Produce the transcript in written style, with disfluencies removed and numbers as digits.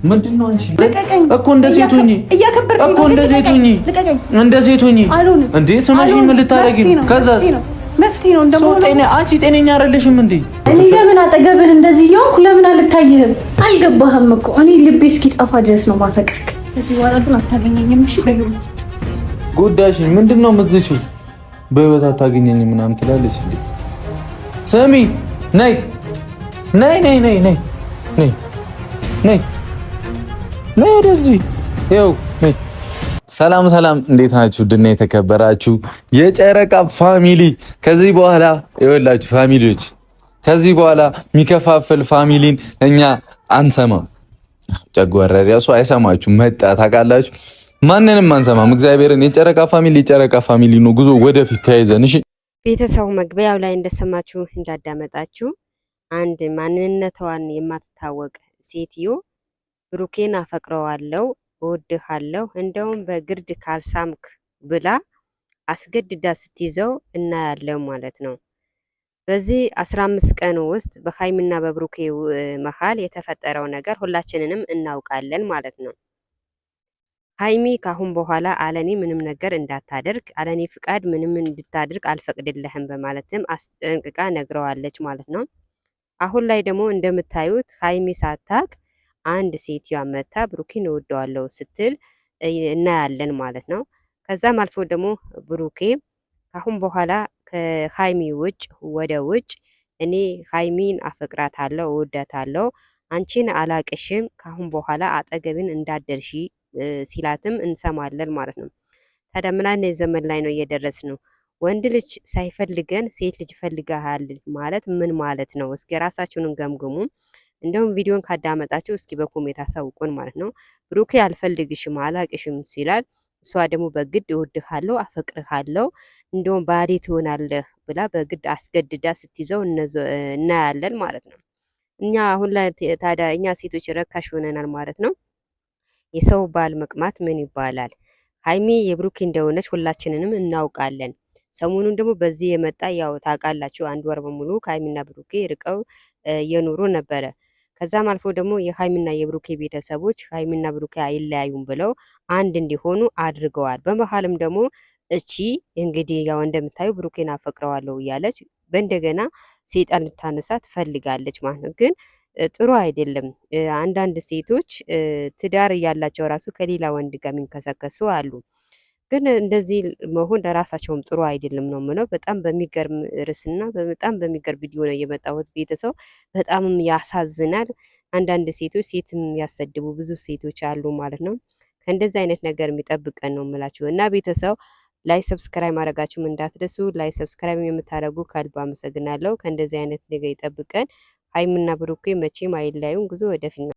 ምንድነው አንቺ እኮ እንደ ሴት ሁኚ እኮ እንደ ሴት ሁኚ እንደ ሴት ሁኚ እንዴ ስማሽኝ ምን ልታረጊ ነው ከዛስ መፍትሄ ነው እንደሞ አንቺ ጤነኛ አይደለሽም እንዴ እኔ ለምን አጠገብህ እንደዚህ ይሆንኩ ለምን አልታየህም አልገባህም እኮ እኔ ልቤ እስኪጠፋ ድረስ ነው ማፈቅርክ እዚህ በኋላ ግን አታገኘኝም እሺ በህይወት ጉዳይሽ ምንድነው ምዝቹ በህይወት አታገኘኝም ምናምን ትላለች እንዴ ስሚ ነይ ነይ ነይ ነይ ነይ ነይ ነይ ነይ ወደዚህ ይኸው ነይ ሰላም ሰላም እንዴት ናችሁ ድና የተከበራችሁ የጨረቃ ፋሚሊ ከዚህ በኋላ ይኸውላችሁ ፋሚሊዎች ከዚህ በኋላ የሚከፋፈል ፋሚሊን እኛ አንሰማም ጨጓራ ራሱ አይሰማችሁ መጣ ታውቃላችሁ ማንንም አንሰማም እግዚአብሔርን የጨረቃ ፋሚሊ ነው ጉዞ ወደፊት ተያይዘን እሺ ቤተሰቡ መግቢያው ላይ እንደሰማችሁ እንዳዳመጣችሁ አንድ ማንነቷን የማትታወቅ ሴትዮ ብሩኬን አፈቅረዋለሁ እወድሃለሁ እንደውም በግርድ ካልሳምክ ብላ አስገድዳ ስትይዘው እናያለን ማለት ነው። በዚህ 15 ቀን ውስጥ በሃይሚና በብሩኬ መሃል የተፈጠረው ነገር ሁላችንንም እናውቃለን ማለት ነው። ሃይሚ ካሁን በኋላ አለኔ ምንም ነገር እንዳታደርግ አለኔ ፍቃድ ምንም እንድታደርግ አልፈቅድልህም በማለትም አስጠንቅቃ ነግረዋለች ማለት ነው። አሁን ላይ ደግሞ እንደምታዩት ሃይሚ ሳታቅ አንድ ሴትዮ መታ ብሩኬን እወደዋለሁ ስትል እናያለን ማለት ነው። ከዛም አልፎ ደግሞ ብሩኬ ካሁን በኋላ ከሃይሚ ውጭ ወደ ውጭ እኔ ሃይሚን አፈቅራታለሁ እወዳታለሁ አንቺን አላቅሽም ካሁን በኋላ አጠገብን እንዳደርሺ ሲላትም እንሰማለን ማለት ነው። ታዲያ ምን አይነት ዘመን ላይ ነው እየደረስነው? ወንድ ልጅ ሳይፈልገን ሴት ልጅ ፈልጋሃል ማለት ምን ማለት ነው? እስኪ ራሳችሁን ገምግሙ። እንደውም ቪዲዮን ካዳመጣችሁ እስኪ በኮሜንት አሳውቁን ማለት ነው። ብሩኬ አልፈልግሽም አላቅሽም ሲላል እሷ ደግሞ በግድ እወድሃለሁ አፈቅርሃለሁ እንደውም ባሌ ትሆናለህ ብላ በግድ አስገድዳ ስትይዘው እናያለን ማለት ነው። እኛ አሁን ላይ ታዲያ እኛ ሴቶች ረካሽ ሆነናል ማለት ነው። የሰው ባል መቅማት ምን ይባላል? ሃይሚ የብሩኬ እንደሆነች ሁላችንንም እናውቃለን። ሰሞኑን ደግሞ በዚህ የመጣ ያው ታውቃላችሁ አንድ ወር በሙሉ ከሃይሚና ብሩኬ ርቀው የኖሩ ነበረ። ከዛም አልፎ ደግሞ የሃይሚና የብሩኬ ቤተሰቦች ሃይሚና ብሩኬ አይለያዩም ብለው አንድ እንዲሆኑ አድርገዋል። በመሀልም ደግሞ እቺ እንግዲህ ያው እንደምታዩ ብሩኬን አፈቅረዋለሁ እያለች በእንደገና ሴጣን ልታነሳ ትፈልጋለች ማለት ነው። ግን ጥሩ አይደለም። አንዳንድ ሴቶች ትዳር እያላቸው ራሱ ከሌላ ወንድ ጋር የሚንከሰከሱ አሉ። ግን እንደዚህ መሆን ለራሳቸውም ጥሩ አይደለም ነው የምለው። በጣም በሚገርም ርዕስና በጣም በሚገርም ቪዲዮ ነው የመጣሁት ቤተሰብ። በጣምም ያሳዝናል። አንዳንድ ሴቶች ሴትም ያሰድቡ ብዙ ሴቶች አሉ ማለት ነው። ከእንደዚህ አይነት ነገር የሚጠብቀን ነው የምላችሁ እና ቤተሰብ ላይ ሰብስክራይብ ማድረጋችሁም እንዳትረሱ። ላይ ሰብስክራይብ የምታደርጉ ከልብ አመሰግናለሁ። ከእንደዚህ አይነት ነገር ይጠብቀን። ሃይሚና ብሩኬ መቼም አይለያዩም። ጉዞ ወደፊት